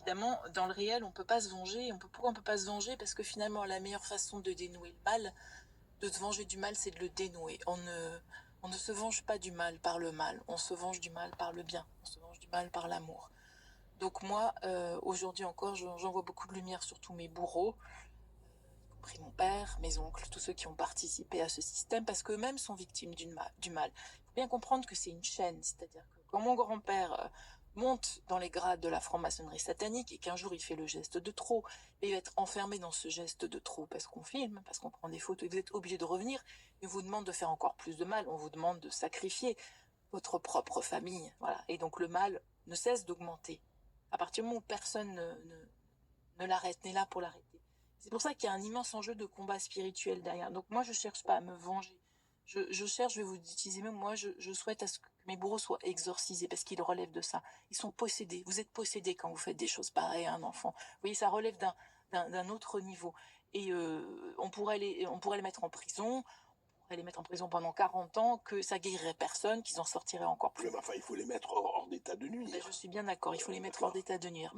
évidemment, dans le réel, on peut pas se venger. Pourquoi on peut pas se venger? Parce que finalement, la meilleure façon de dénouer le mal, de se venger du mal, c'est de le dénouer. On ne se venge pas du mal par le mal. On se venge du mal par le bien. On se venge du mal par l'amour. Donc moi, aujourd'hui encore, j'en vois beaucoup de lumière sur tous mes bourreaux, y compris mon père, mes oncles, tous ceux qui ont participé à ce système, parce qu'eux-mêmes sont victimes du mal. Il faut bien comprendre que c'est une chaîne, c'est-à-dire que quand mon grand-père monte dans les grades de la franc-maçonnerie satanique et qu'un jour il fait le geste de trop, et il va être enfermé dans ce geste de trop parce qu'on filme, parce qu'on prend des photos, et vous êtes obligé de revenir, et on vous demande de faire encore plus de mal, on vous demande de sacrifier votre propre famille, voilà. Et donc le mal ne cesse d'augmenter. À partir du moment où personne ne l'arrête, n'est là pour l'arrêter. C'est pour ça qu'il y a un immense enjeu de combat spirituel derrière. Donc moi, je cherche pas à me venger. Je cherche, je vais vous utiliser même, moi, je souhaite à ce que mes bourreaux soient exorcisés parce qu'ils relèvent de ça. Ils sont possédés. Vous êtes possédés quand vous faites des choses pareilles à un enfant. Vous voyez, ça relève d'un autre niveau. Et on pourrait les mettre en prison. On pourrait les mettre en prison pendant 40 ans, que ça guérirait personne, qu'ils en sortiraient encore plus. Mais enfin, il faut les mettre hors d'état de nuire. Ben, je suis bien d'accord, il faut les mettre hors d'état de nuire.